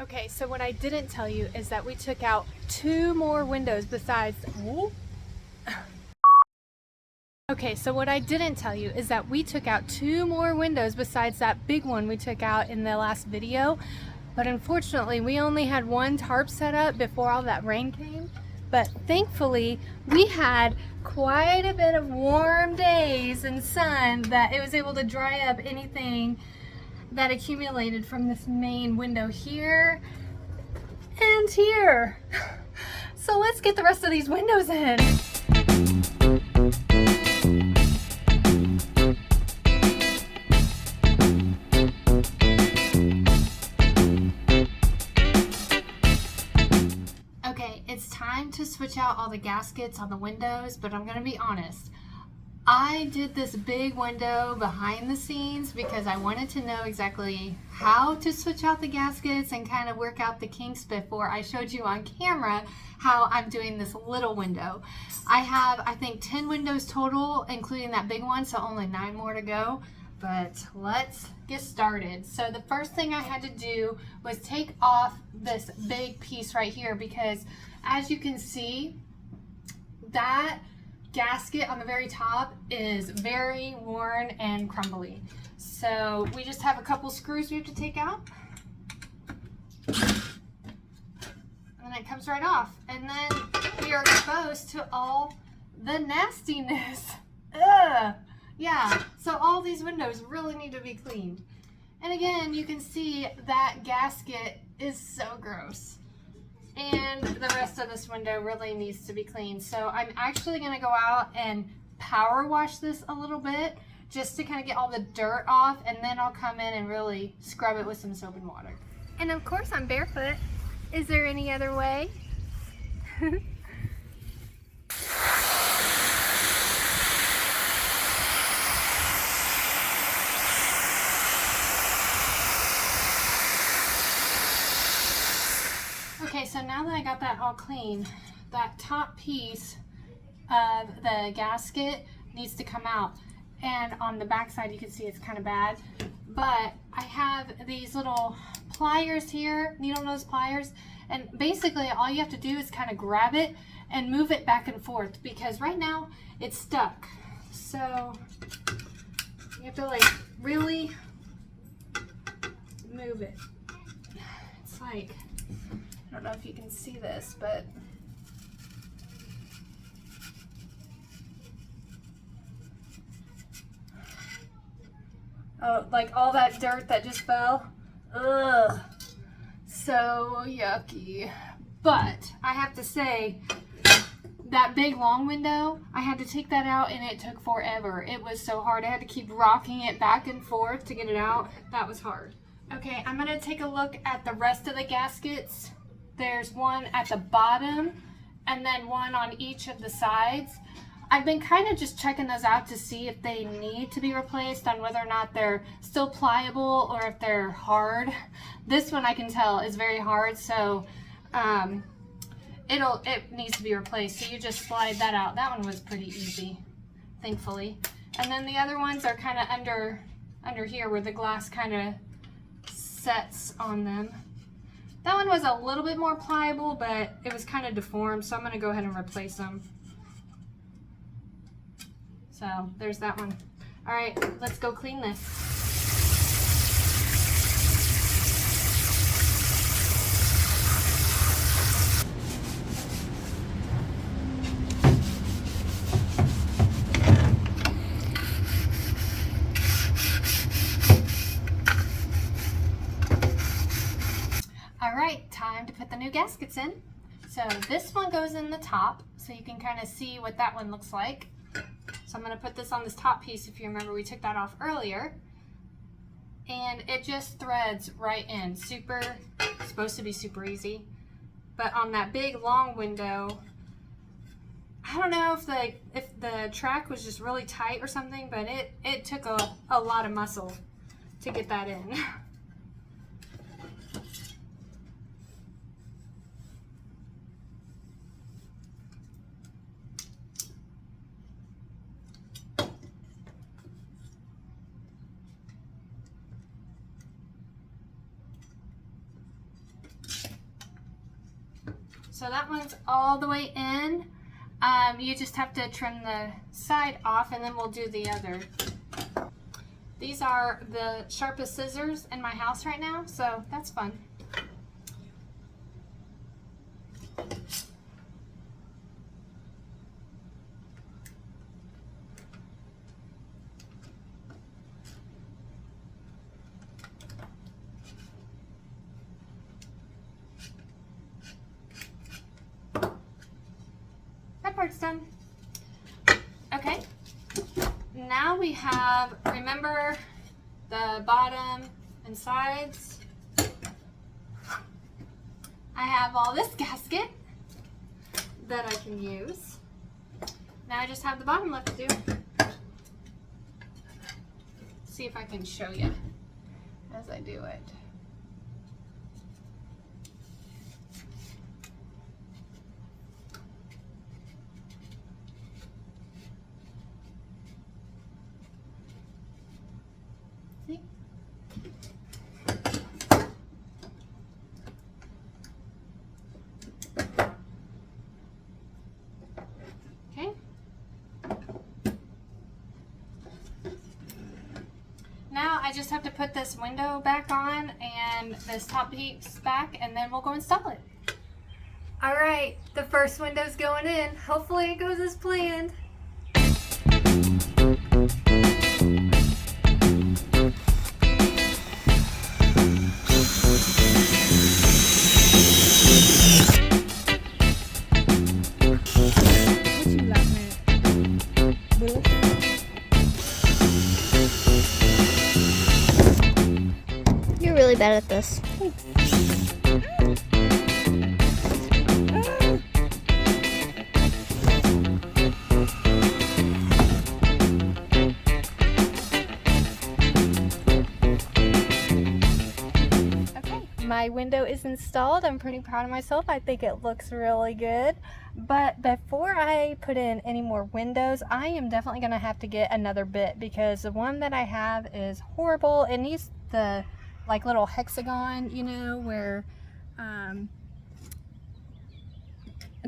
Okay, so what I didn't tell you is that we took out 2 more windows besides. Okay, so what I didn't tell you is that we took out 2 more windows besides that big one we took out in the last video. But unfortunately, we only had 1 tarp set up before all that rain came. But thankfully, we had quite a bit of warm days and sun that it was able to dry up anything that accumulated from this main window here and here. So let's get the rest of these windows in. Okay, it's time to switch out all the gaskets on the windows, but I'm gonna be honest. I did this big window behind the scenes because I wanted to know exactly how to switch out the gaskets and kind of work out the kinks before I showed you on camera how I'm doing this little window. I have, I think, 10 windows total, including that big one, so only 9 more to go. But let's get started. So the first thing I had to do was take off this big piece right here because, as you can see, that gasket on the very top is very worn and crumbly. So we just have a couple screws we have to take out. And then it comes right off. And then we are exposed to all the nastiness. Ugh. Yeah, so all these windows really need to be cleaned. And again, you can see that gasket is so gross. And the rest of this window really needs to be cleaned. So I'm actually going to go out and power wash this a little bit just to kind of get all the dirt off, and then I'll come in and really scrub it with some soap and water. And of course I'm barefoot. Is there any other way? Okay, so now that I got that all clean, that top piece of the gasket needs to come out. And on the back side, you can see it's kind of bad. But I have these little pliers here, needle nose pliers. And basically, all you have to do is kind of grab it and move it back and forth because right now it's stuck. So you have to like really move it. It's like, I don't know if you can see this, but oh, like all that dirt that just fell. Ugh, so yucky. But I have to say, that big long window, I had to take that out and it took forever. It was so hard. I had to keep rocking it back and forth to get it out. That was hard. Okay, I'm gonna take a look at the rest of the gaskets. There's one at the bottom and then one on each of the sides. I've been kind of just checking those out to see if they need to be replaced, on whether or not they're still pliable or if they're hard. This one I can tell is very hard, so it needs to be replaced. So you just slide that out. That one was pretty easy, thankfully. And then the other ones are kind of under here where the glass kind of sets on them. That one was a little bit more pliable, but it was kind of deformed, so I'm going to go ahead and replace them. So there's that one. All right, let's go clean this. All right, time to put the new gaskets in. So this one goes in the top, so you can kind of see what that one looks like. So I'm going to put this on this top piece. If you remember, we took that off earlier. And it just threads right in. Supposed to be super easy. But on that big long window, I don't know if the track was just really tight or something, but it took a lot of muscle to get that in. So that one's all the way in. You just have to trim the side off, and then we'll do the other. These are the sharpest scissors in my house right now, so that's fun. That part's done. Okay. Now we have, remember the bottom and sides? I have all this gasket that I can use. Now I just have the bottom left to do. See if I can show you as I do it. Now I just have to put this window back on and this top piece back, and then we'll go install it. All right, the first window's going in. Hopefully it goes as planned. You're really bad at this. My window is installed. I'm pretty proud of myself. I think it looks really good. But before I put in any more windows, I am definitely going to have to get another bit, because the one that I have is horrible. It needs the like little hexagon, you know, where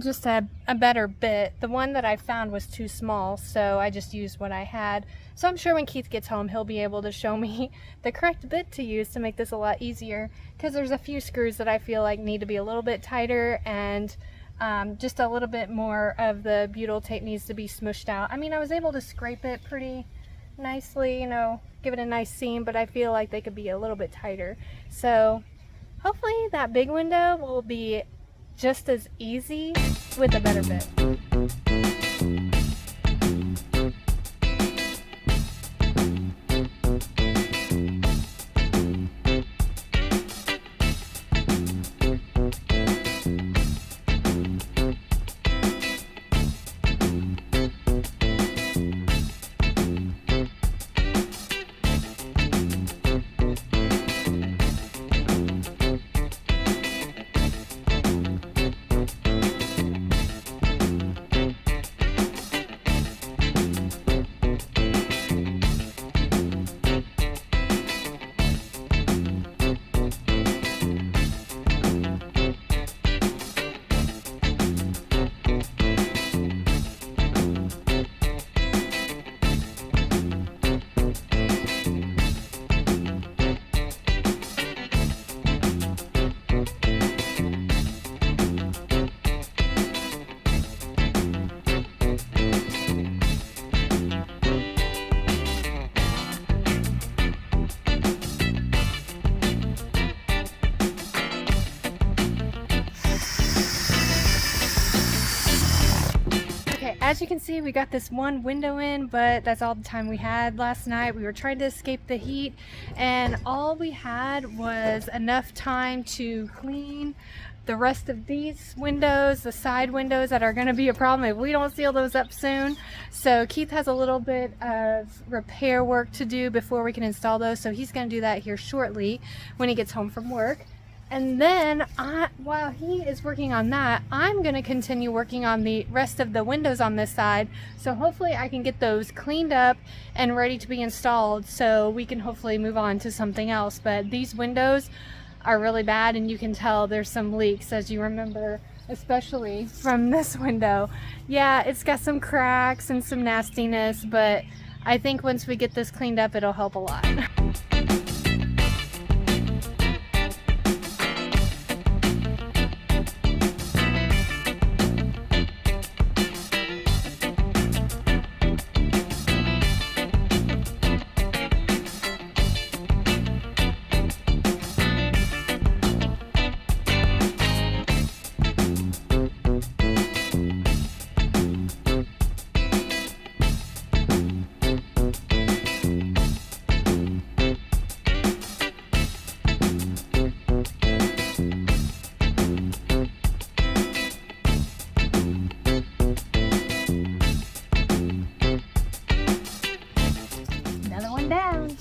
just a better bit. The one that I found was too small, so I just used what I had. So I'm sure when Keith gets home, he'll be able to show me the correct bit to use to make this a lot easier, because there's a few screws that I feel like need to be a little bit tighter, and just a little bit more of the butyl tape needs to be smushed out. I mean, I was able to scrape it pretty nicely, you know, give it a nice seam, but I feel like they could be a little bit tighter. So hopefully that big window will be just as easy with a better bit. As you can see, we got this one window in, but that's all the time we had last night. We were trying to escape the heat, and all we had was enough time to clean the rest of these windows, the side windows that are going to be a problem if we don't seal those up soon. So Keith has a little bit of repair work to do before we can install those, so he's going to do that here shortly when he gets home from work. And then while he is working on that, I'm going to continue working on the rest of the windows on this side. So hopefully I can get those cleaned up and ready to be installed, so we can hopefully move on to something else. But these windows are really bad, and you can tell there's some leaks. As you remember, especially from this window. Yeah, it's got some cracks and some nastiness, but I think once we get this cleaned up, it'll help a lot. Another one down.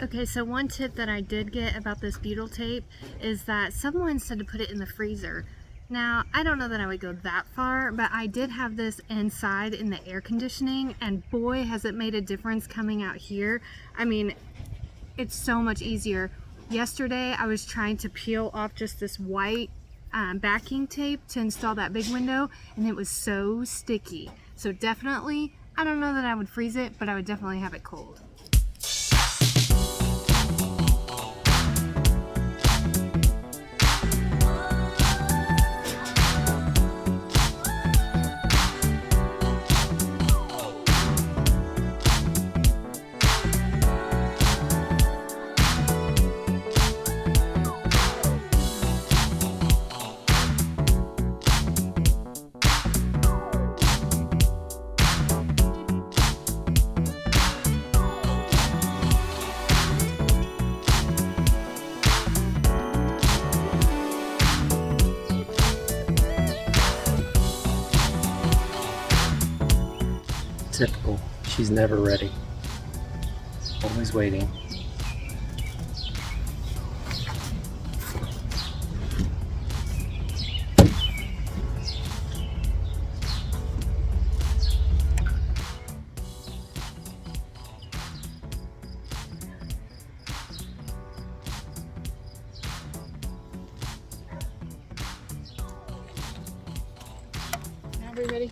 Okay, so one tip that I did get about this butyl tape is that someone said to put it in the freezer. Now, I don't know that I would go that far, but I did have this inside in the air conditioning, and boy, has it made a difference coming out here. I mean, it's so much easier. Yesterday, I was trying to peel off just this white backing tape to install that big window, and it was so sticky. So definitely, I don't know that I would freeze it, but I would definitely have it cold. Typical. She's never ready. Always waiting. Now we ready?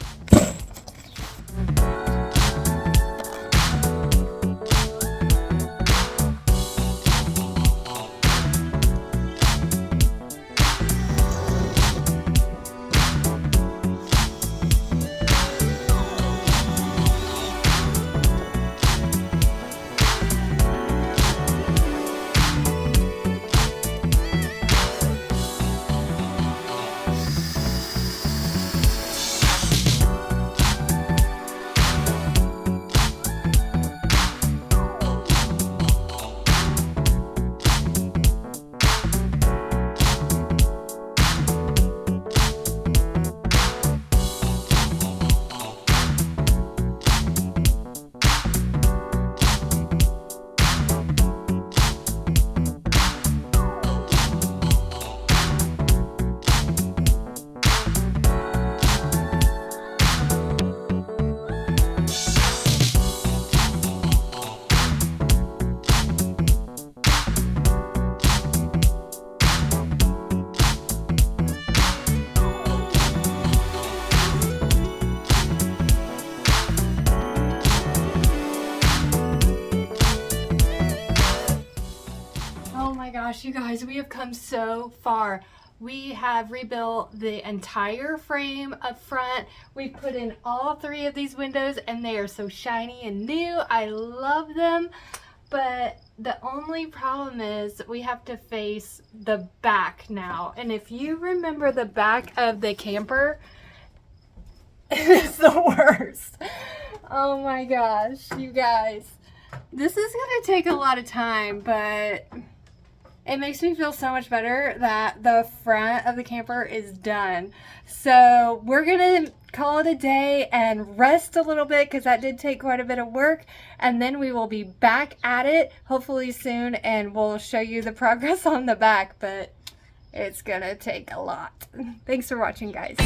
gosh, you guys, we have come so far. We have rebuilt the entire frame up front. We put in all 3 of these windows and they are so shiny and new. I love them. But the only problem is we have to face the back now. And if you remember the back of the camper, it's the worst. Oh my gosh, you guys. This is going to take a lot of time, but it makes me feel so much better that the front of the camper is done. So we're going to call it a day and rest a little bit because that did take quite a bit of work. And then we will be back at it hopefully soon and we'll show you the progress on the back, but it's going to take a lot. Thanks for watching, guys.